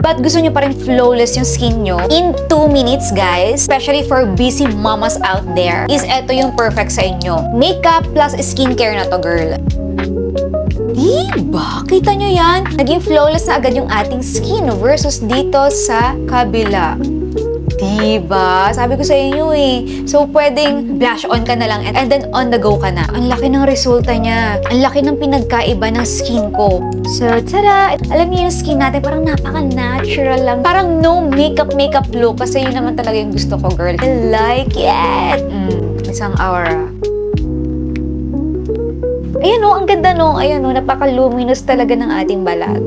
but gusto nyo pa rin flawless yung skin nyo in 2 minutes, guys, especially for busy mamas out there, is eto yung perfect sa inyo. Makeup plus skincare na to, girl. Diba? Kita nyo yan? Naging flawless na agad yung ating skin versus dito sa kabila. Diba? Sabi ko sa inyo eh. So, pwedeng blush on ka na lang and then on the go ka na. Ang laki ng resulta niya. Ang laki ng pinagkaiba ng skin ko. So, tada! Alam niyo yung skin natin, parang napaka-natural lang. Parang no makeup look. Kasi yun naman talaga yung gusto ko, girl. I like it! Isang aura. Ayan o, ang ganda no. Ayan o, napaka-luminous talaga ng ating balat.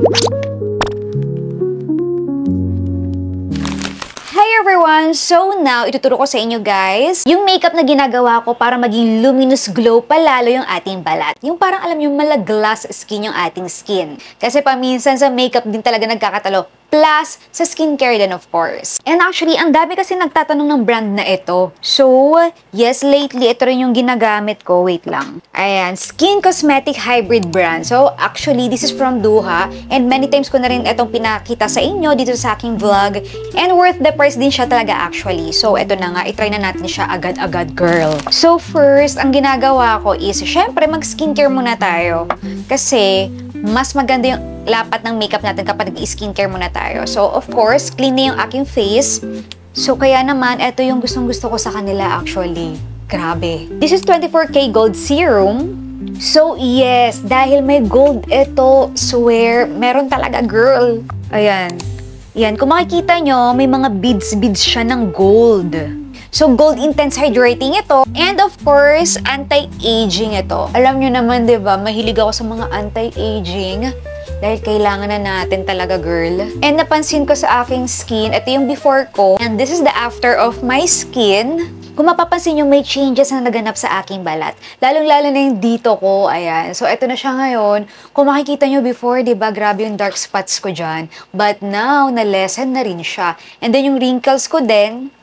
Hi everyone! So now, ituturo ko sa inyo guys, yung makeup na ginagawa ko para maging luminous glow palalo yung ating balat. Yung parang alam nyo, mala-glass skin yung ating skin. Kasi paminsan sa makeup din talaga nagkakatalo. Plus, sa skincare din of course. And actually, ang dami kasi nagtatanong ng brand na ito. So, yes, lately, ito rin yung ginagamit ko. Wait lang. Ayan, Skin Cosmetic Hybrid brand. So, actually, this is from Duha. And many times ko na rin itong pinakita sa inyo dito sa aking vlog. And worth the price din siya talaga actually. So, ito na nga, itry na natin siya agad-agad, girl. So, first, ang ginagawa ko is, syempre, mag-skincare muna tayo. Kasi, mas maganda yung lapat ng makeup natin kapag nag-skincare muna tayo. So, of course, clean na yung aking face. So, kaya naman, ito yung gustong-gusto ko sa kanila actually. Grabe. This is 24K Gold Serum. So, yes, dahil may gold ito, swear, meron talaga, girl. Ayan. Yan, kung makikita nyo, may mga beads siya ng gold. So, Gold Intense Hydrating ito. And of course, anti-aging ito. Alam nyo naman, di ba, mahilig ako sa mga anti-aging. Dahil kailangan na natin talaga, girl. And napansin ko sa aking skin, ito yung before ko. And this is the after of my skin. Kung mapapansin nyo, may changes na naganap sa aking balat. Lalong-lalo na yung dito ko, ayan. So, ito na siya ngayon. Kung makikita nyo before, di ba, grabe yung dark spots ko dyan. But now, na-lessen na rin siya. And then yung wrinkles ko din,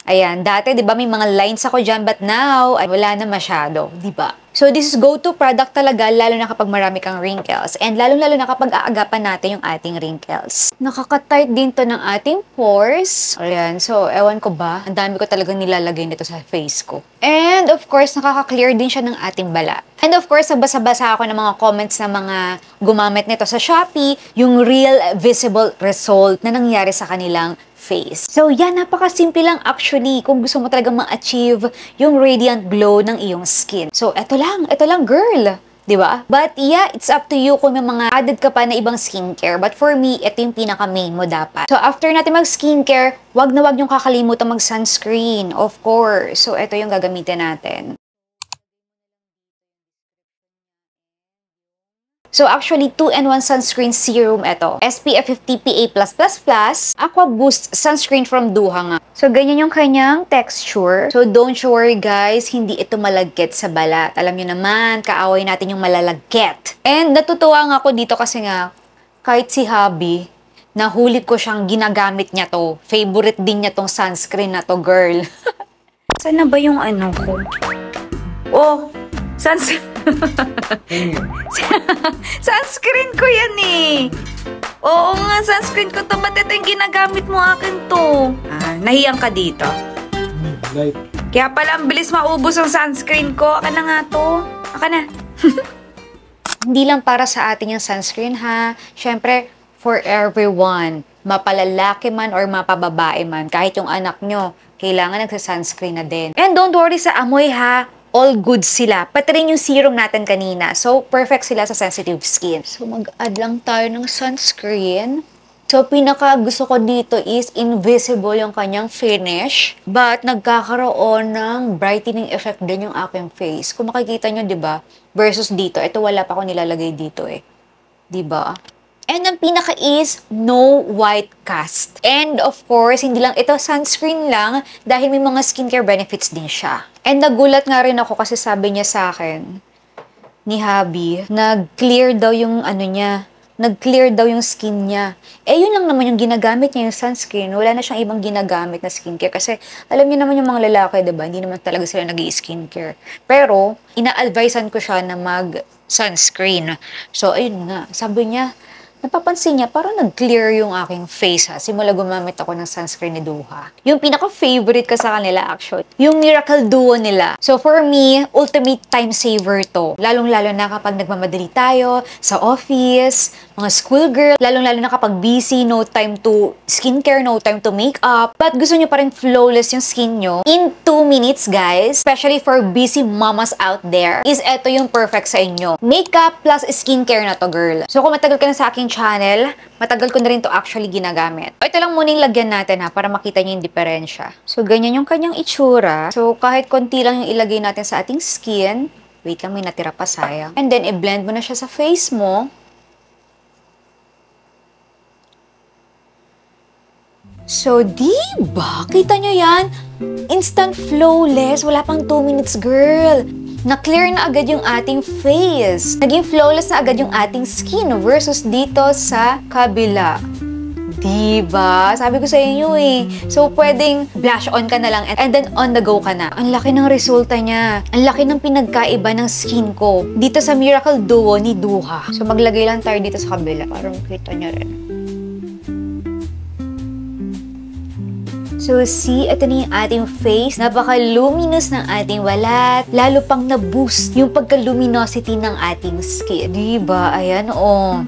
ayan, dati, di ba, may mga lines ako dyan, but now, ay, wala na masyado, di ba? So, this is go-to product talaga, lalo na kapag marami kang wrinkles. And lalo-lalo na kapag aagapan natin yung ating wrinkles. Nakaka-tight din to ng ating pores. Ayan, so, ewan ko ba, ang dami ko talagang nilalagay nito sa face ko. And, of course, nakaka-clear din siya ng ating balat. And, of course, nabasa-basa ako ng mga comments na mga gumamit nito sa Shopee, yung real visible result na nangyari sa kanilang face. So, yan, napaka-simple lang actually kung gusto mo talaga ma-achieve yung radiant glow ng iyong skin. So, eto lang, girl. Diba? But yeah, it's up to you kung may mga added ka pa na ibang skincare. But for me, ito yung pinaka-main mo dapat. So, after natin mag-skincare, wag na wag yung kakalimutan mag-sunscreen. Of course. So, ito yung gagamitin natin. So, actually, 2-in-1 sunscreen serum ito. SPF 50 PA+++, Aqua Boost Sunscreen from Duha nga. So, ganyan yung kanyang texture. So, don't worry guys, hindi ito malagkit sa balat. Alam nyo naman, kaaway natin yung malalagkit. And natutuwa nga ako dito kasi nga, kahit si hubby, nahuli ko siyang ginagamit niya to. Favorite din niya tong sunscreen na to, girl. Saan na ba yung ano ko? Oh, sunscreen. Sunscreen ko yan eh. Oo nga, sunscreen ko to. Ba't ito yung ginagamit mo akin to? Nahiyang ka dito. Light. Kaya pala ang bilis maubos ang sunscreen ko. Aka na nga to. Aka na. Hindi lang para sa atin yung sunscreen ha. Siyempre, for everyone. Mapalalaki man or mapababae man. Kahit yung anak nyo, kailangan nagsa-sunscreen na din. And don't worry sa amoy ha. All good sila. Pati rin yung serum natin kanina. So, perfect sila sa sensitive skin. So, mag-add lang tayo ng sunscreen. So, pinaka gusto ko dito is invisible yung kanyang finish. But, nagkakaroon ng brightening effect din yung aking face. Kung makikita nyo, di ba? Versus dito. Ito wala pa ako nilalagay dito eh. Di ba? And ang pinaka is no white cast. And of course, hindi lang ito sunscreen lang dahil may mga skincare benefits din siya. And nagulat nga rin ako kasi sabi niya sa akin, ni hubby, nag-clear daw yung ano niya, nag-clear daw yung skin niya. Eh, yun lang naman yung ginagamit niya, yung sunscreen. Wala na siyang ibang ginagamit na skincare. Kasi, alam niyo naman yung mga lalaki, diba? Hindi naman talaga sila nag-i-skincare. Pero, ina-advisean ko siya na mag-sunscreen. So, ayun nga. Sabi niya, napapansin niya, parang nag-clear yung aking face ha. Simula gumamit ako ng sunscreen ni Duha. Yung pinaka-favorite ko sa kanila actually, yung Miracle Duo nila. So for me, ultimate time saver to. Lalong-lalo na kapag nagmamadali tayo sa office, mga schoolgirl, lalong-lalo na kapag busy, no time to skincare, no time to makeup. But gusto nyo pa rin flawless yung skin nyo, in 2 minutes guys, especially for busy mamas out there, is eto yung perfect sa inyo. Makeup plus skincare na to, girl. So kung matagal ka na sa aking channel, matagal ko na rin to actually ginagamit. Ito lang muna yung lagyan natin ha, para makita nyo yung diferensya. So ganyan yung kanyang itsura. So kahit konti lang yung ilagay natin sa ating skin, wait lang, may natira pa, sayang. And then i-blend mo na siya sa face mo. So, diba? Kita nyo yan? Instant flawless. Wala pang 2 minutes, girl. Na-clear na agad yung ating face. Naging flawless na agad yung ating skin versus dito sa kabila. Diba? Sabi ko sa inyo eh. So, pwedeng blush on ka na lang and then on the go ka na. Ang laki ng resulta niya. Ang laki ng pinagkaiba ng skin ko. Dito sa Miracle Duo ni Duha. So, maglagay lang tayo dito sa kabila. Parang kita niya rin. So, see, ito na yung ating face. Napaka-luminous ng ating balat. Lalo pang na-boost yung pagka-luminosity ng ating skin. Diba? Ayan, oh.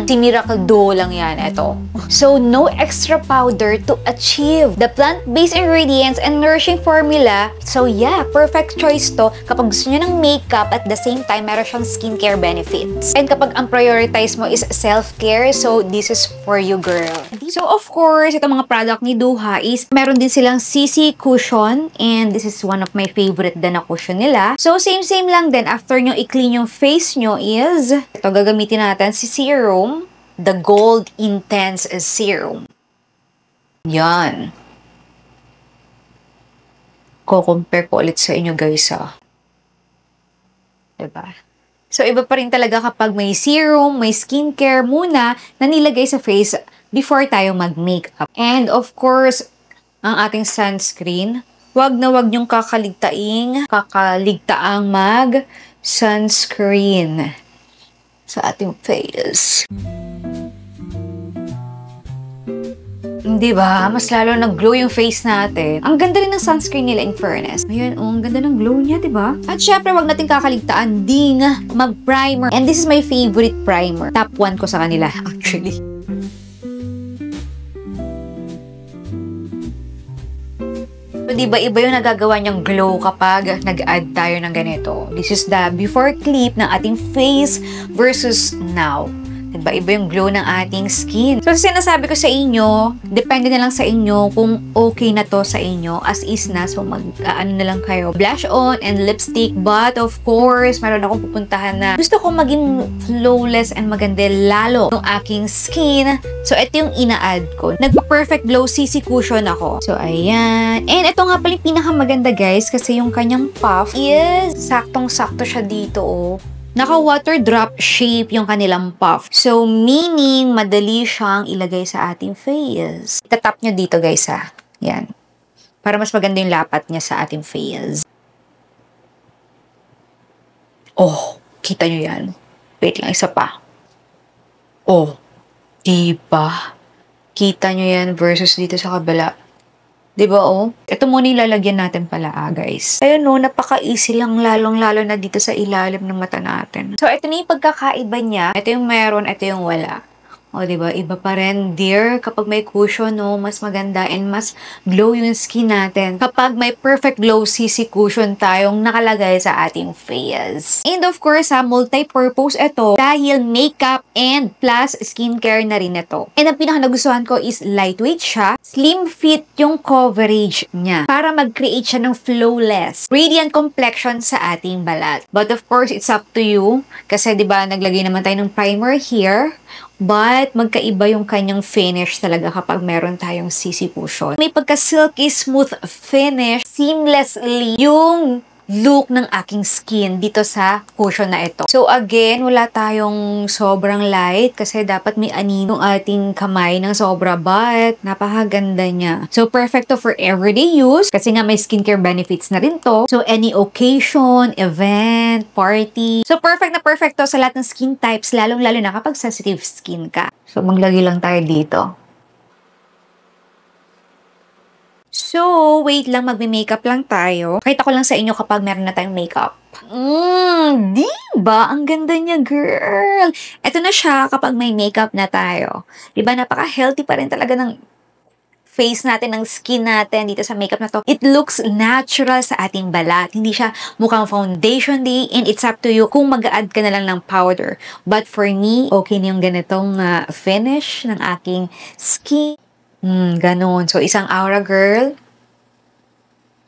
Si Miracle Duo lang yan. Ito. So, no extra powder to achieve the plant-based ingredients and nourishing formula. So, yeah, perfect choice to kapag gusto nyo ng makeup at the same time, meron siyang skincare benefits. And kapag ang prioritize mo is self-care, so this is for you, girl. So, of course, itong mga product ni Duha is meron din silang CC cushion and this is one of my favorite din na cushion nila. So, same lang din. After nyo i-clean yung face nyo is, ito gagamitin natin si serum, the Gold Intense Serum. Yan. Ko-compare ko ulit sa inyo guys ha. Diba? So, iba pa rin talaga kapag may serum, may skincare muna na nilagay sa face before tayo mag-makeup. And of course, ang ating sunscreen, wag na wag niyong kakaligtaang mag-sunscreen sa ating face. Hindi ba? Mas lalo nag-glow yung face natin. Ang ganda rin ng sunscreen nila in fairness. Ayan, oh, ang ganda ng glow niya, diba? At syempre, wag natin kakaligtaan ding mag-primer. And this is my favorite primer. Top 1 ko sa kanila, actually. So, diba, iba yung nagagawa niyang glow kapag nag-add tayo ng ganito. This is the before clip ng ating face versus now. Diba, iba yung glow ng ating skin. So, sinasabi ko sa inyo, depende na lang sa inyo kung okay na to sa inyo as is na. So, ano na lang kayo. Blush on and lipstick. But, of course, meron akong pupuntahan na gusto ko maging flawless and maganda lalo yung aking skin. So, ito yung ina-add ko. Nagpa-perfect glow CC cushion ako. So, ayan. And ito nga pala yung pinakamaganda, guys, kasi yung kanyang puff is saktong-sakto siya dito, oh. Naka-water drop shape yung kanilang puff. So, meaning, madali siyang ilagay sa ating face. Itatap nyo dito, guys, ha. Yan. Para mas maganda yung lapat niya sa ating face. Oh, kita nyo yan. Wait lang, isa pa. Oh, diba? Kita nyo yan versus dito sa kabila. Diba, oh? Ito muna yung lalagyan natin pala, guys. Ayun, no, napaka-easy lang lalong-lalo na dito sa ilalim ng mata natin. So, ito na yung pagkakaiba niya. Ito yung meron, ito yung wala. O, diba? Iba pa rin, dear. Kapag may cushion, no, mas maganda and mas glow yung skin natin. Kapag may perfect glow CC cushion tayong nakalagay sa ating face. And of course, multi-purpose ito dahil makeup and plus skincare na rin ito. And ang pinaka-nagustuhan ko is lightweight siya. Slim fit yung coverage niya para mag-create siya ng flawless, radiant complexion sa ating balat. But of course, it's up to you. Kasi, diba, naglagay naman tayo ng primer here. But, magkaiba yung kanyang finish talaga kapag meron tayong CC cushion. May pagka-silky smooth finish, seamlessly yung look ng aking skin dito sa cushion na ito. So again, wala tayong sobrang light kasi dapat may anino ang ating kamay ng sobra, but napakaganda niya. So perfect to for everyday use kasi nga may skincare benefits na rin to. So any occasion, event, party. So perfect na perfect to sa lahat ng skin types, lalong-lalo na kapag sensitive skin ka. So maglagay lang tayo dito. So, wait lang, magme-makeup lang tayo. Pakita ko lang sa inyo kapag meron na tayong makeup. Diba? Ang ganda niya, girl! Ito na siya kapag may makeup na tayo. Diba? Napaka-healthy pa rin talaga ng face natin, ng skin natin dito sa makeup na to. It looks natural sa ating balat. Hindi siya mukhang foundation day, and it's up to you kung mag-add ka na lang ng powder. But for me, okay na yung ganitong finish ng aking skin. Ganun. So, isang aura, girl.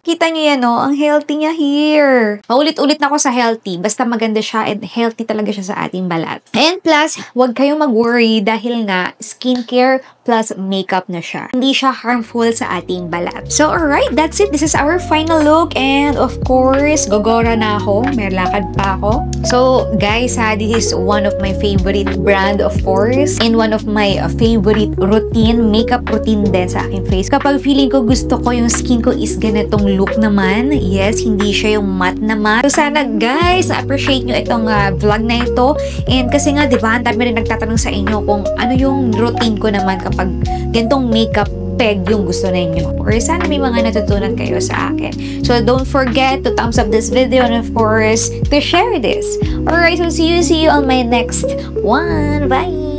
Kita niyo yan, no? Ang healthy niya here. Paulit-ulit na ako sa healthy. Basta maganda siya and healthy talaga siya sa ating balat. And plus, huwag kayong mag-worry dahil nga skincare plus makeup na siya. Hindi siya harmful sa ating balat. So, alright, that's it. This is our final look. And of course, gogora na ako. May lakad pa ako. So, guys, this is one of my favorite brand, of course. And one of my favorite routine, makeup routine din sa aking face. Kapag feeling ko gusto ko yung skin ko is ganitong look naman. Yes, hindi siya yung matte naman. So, sana guys, na-appreciate nyo itong vlog na ito. And kasi nga, diba, ang dami rin nagtatanong sa inyo kung ano yung routine ko naman kapag ganitong makeup peg yung gusto ninyo. Or sana may mga natutunan kayo sa akin. So, don't forget to thumbs up this video and of course, to share this. Alright, so see you on my next one. Bye!